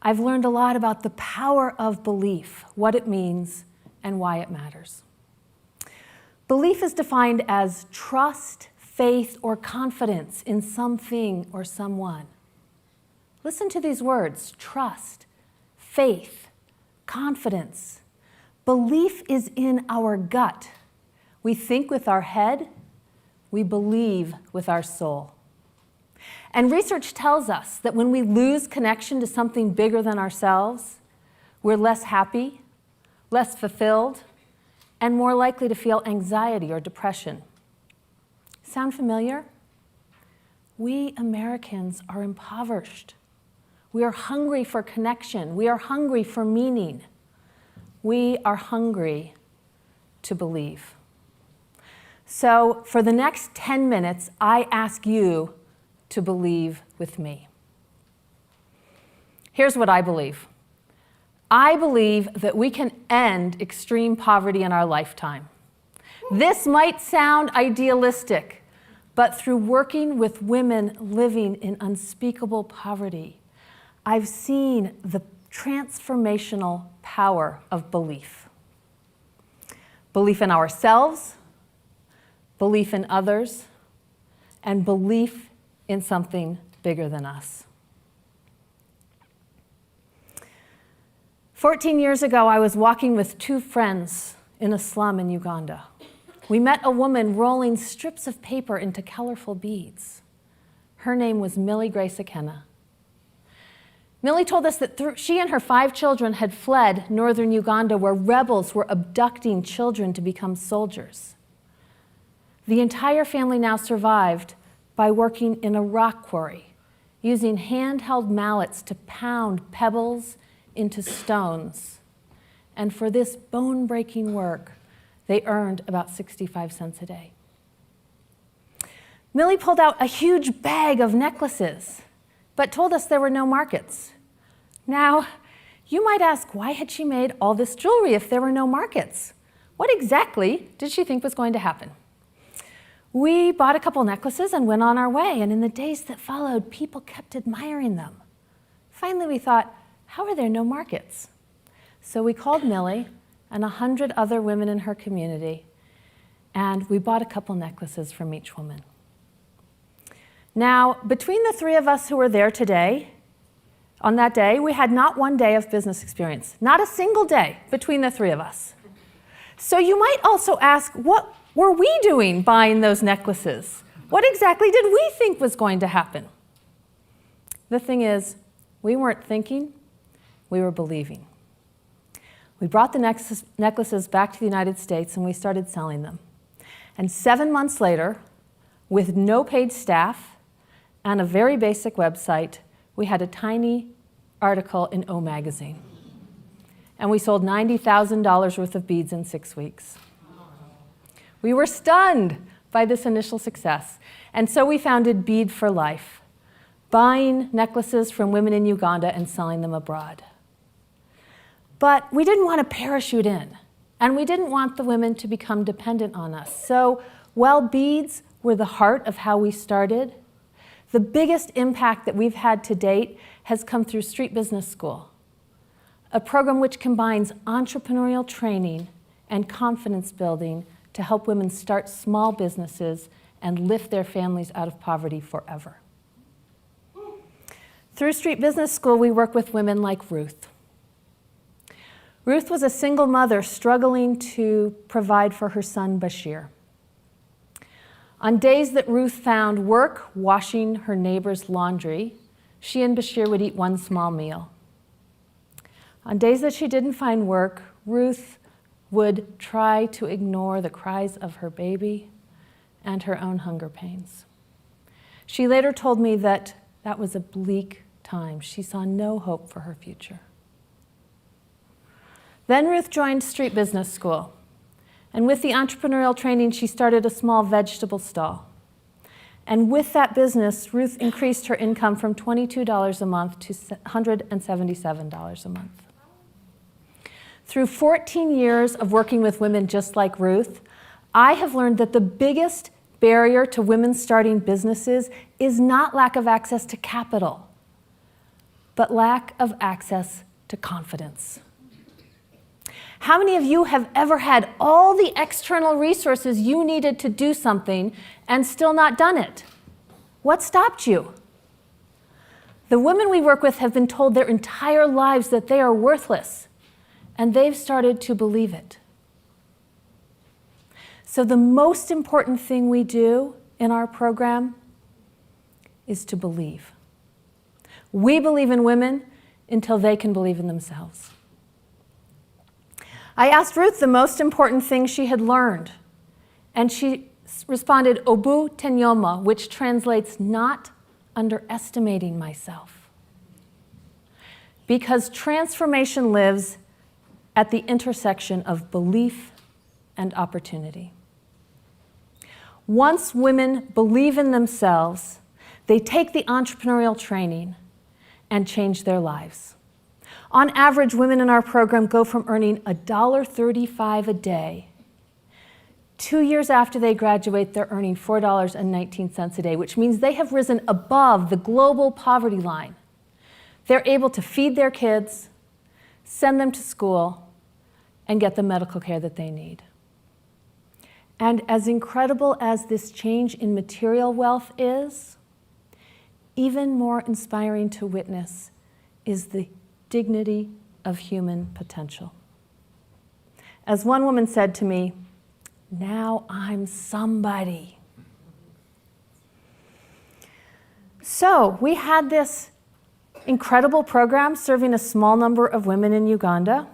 I've learned a lot about the power of belief, what it means, and why it matters. Belief is defined as trust, faith, or confidence in something or someone. Listen to these words: trust, faith, confidence. Belief is in our gut. We think with our head, we believe with our soul. And research tells us that when we lose connection to something bigger than ourselves, we're less happy, less fulfilled, and more likely to feel anxiety or depression. Sound familiar? We Americans are impoverished. We are hungry for connection. We are hungry for meaning. We are hungry to believe. So for the next 10 minutes, I ask you to believe with me. Here's what I believe. I believe that we can end extreme poverty in our lifetime. This might sound idealistic, but through working with women living in unspeakable poverty, I've seen the transformational power of belief. Belief in ourselves, belief in others, and belief in something bigger than us. 14 years ago, I was walking with two friends in a slum in Uganda. We met a woman rolling strips of paper into colorful beads. Her name was Millie Grace Akena. Millie told us that she and her 5 children had fled northern Uganda, where rebels were abducting children to become soldiers. The entire family now survived by working in a rock quarry, using handheld mallets to pound pebbles into stones. And for this bone-breaking work, they earned about 65 cents a day. Millie pulled out a huge bag of necklaces, but told us there were no markets. Now, you might ask, why had she made all this jewelry if there were no markets? What exactly did she think was going to happen? We bought a couple necklaces and went on our way, and in the days that followed, people kept admiring them. Finally, we thought, how are there no markets? So we called Millie and 100 other women in her community, and we bought a couple necklaces from each woman. Now, between the 3 of us who were there today, on that day, we had not one day of business experience, not a single day between the 3 of us. So you might also ask, what were we doing buying those necklaces? What exactly did we think was going to happen? The thing is, we weren't thinking, we were believing. We brought the necklaces back to the United States and we started selling them. And 7 months later, with no paid staff and a very basic website, we had a tiny article in O Magazine. And we sold $90,000 worth of beads in 6 weeks. We were stunned by this initial success. And so we founded Bead for Life, buying necklaces from women in Uganda and selling them abroad. But we didn't want to parachute in, and we didn't want the women to become dependent on us. So while beads were the heart of how we started, the biggest impact that we've had to date has come through Street Business School, a program which combines entrepreneurial training and confidence building to help women start small businesses and lift their families out of poverty forever. Through Street Business School, we work with women like Ruth. Ruth was a single mother struggling to provide for her son, Bashir. On days that Ruth found work washing her neighbor's laundry, she and Bashir would eat one small meal. On days that she didn't find work, Ruth would try to ignore the cries of her baby and her own hunger pains. She later told me that that was a bleak time. She saw no hope for her future. Then Ruth joined Street Business School, and with the entrepreneurial training, she started a small vegetable stall. And with that business, Ruth increased her income from $22 a month to $177 a month. Through 14 years of working with women just like Ruth, I have learned that the biggest barrier to women starting businesses is not lack of access to capital, but lack of access to confidence. How many of you have ever had all the external resources you needed to do something and still not done it? What stopped you? The women we work with have been told their entire lives that they are worthless, and they've started to believe it. So the most important thing we do in our program is to believe. We believe in women until they can believe in themselves. I asked Ruth the most important thing she had learned, and she responded, Obu Tenyoma, which translates not underestimating myself. Because transformation lives at the intersection of belief and opportunity. Once women believe in themselves, they take the entrepreneurial training and change their lives. On average, women in our program go from earning $1.35 a day. 2 years after they graduate, they're earning $4.19 a day, which means they have risen above the global poverty line. They're able to feed their kids, send them to school, and get the medical care that they need. And as incredible as this change in material wealth is, even more inspiring to witness is the dignity of human potential. As one woman said to me, now I'm somebody. So we had this incredible program serving a small number of women in Uganda.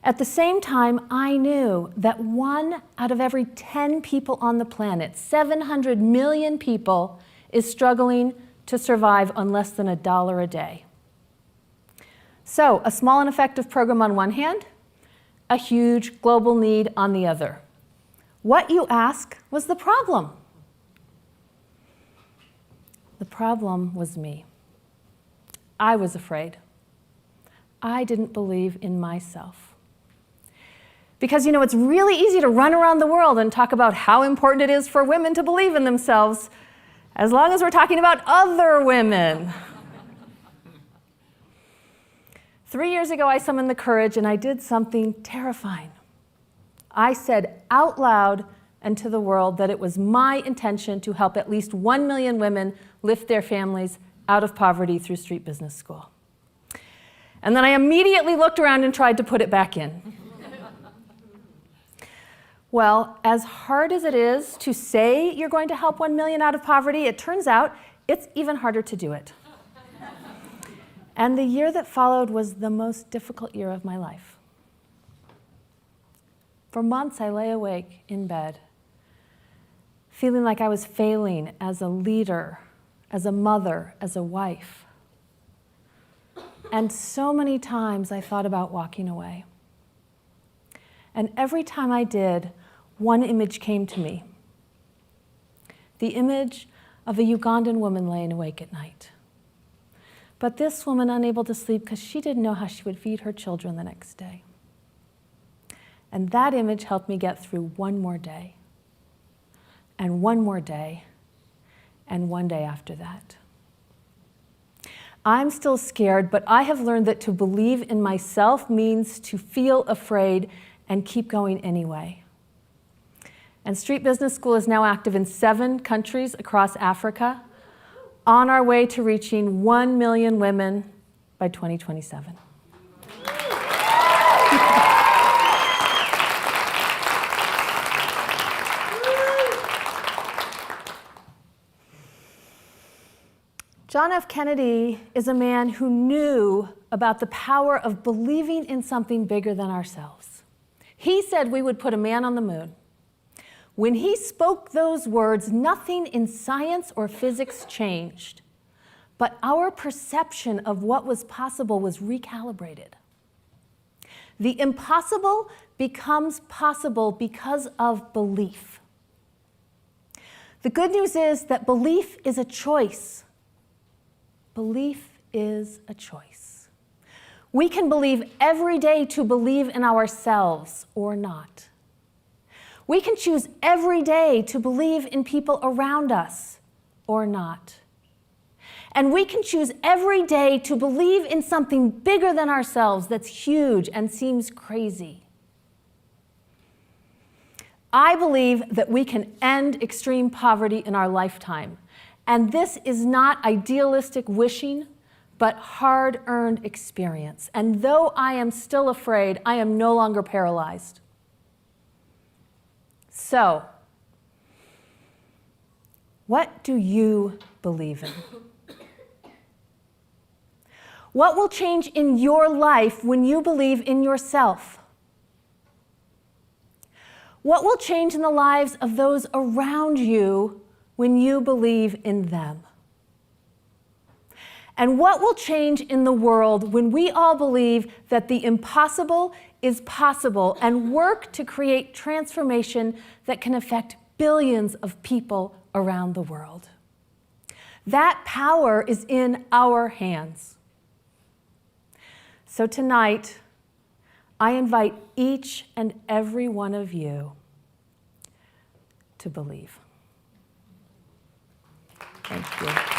At the same time, I knew that 1 out of every 10 people on the planet, 700 million people, is struggling to survive on less than $1 a day. So, a small and effective program on one hand, a huge global need on the other. What you ask was the problem. The problem was me. I was afraid. I didn't believe in myself. Because, it's really easy to run around the world and talk about how important it is for women to believe in themselves, as long as we're talking about other women. 3 years ago, I summoned the courage and I did something terrifying. I said out loud and to the world that it was my intention to help at least 1 million women lift their families out of poverty through Street Business School. And then I immediately looked around and tried to put it back in. Well, as hard as it is to say you're going to help 1 million out of poverty, it turns out it's even harder to do it. And the year that followed was the most difficult year of my life. For months, I lay awake in bed, feeling like I was failing as a leader, as a mother, as a wife. And so many times I thought about walking away. And every time I did, one image came to me. The image of a Ugandan woman laying awake at night. But this woman unable to sleep because she didn't know how she would feed her children the next day. And that image helped me get through one more day, and one more day, and one day after that. I'm still scared, but I have learned that to believe in myself means to feel afraid and keep going anyway. And Street Business School is now active in 7 countries across Africa, on our way to reaching 1 million women by 2027. John F. Kennedy is a man who knew about the power of believing in something bigger than ourselves. He said we would put a man on the moon. When he spoke those words, nothing in science or physics changed, but our perception of what was possible was recalibrated. The impossible becomes possible because of belief. The good news is that belief is a choice. Belief is a choice. We can believe every day to believe in ourselves or not. We can choose every day to believe in people around us or not. And we can choose every day to believe in something bigger than ourselves that's huge and seems crazy. I believe that we can end extreme poverty in our lifetime. And this is not idealistic wishing, but hard-earned experience. And though I am still afraid, I am no longer paralyzed. So, what do you believe in? What will change in your life when you believe in yourself? What will change in the lives of those around you when you believe in them? And what will change in the world when we all believe that the impossible is possible and work to create transformation that can affect billions of people around the world? That power is in our hands. So tonight, I invite each and every one of you to believe. Thank you.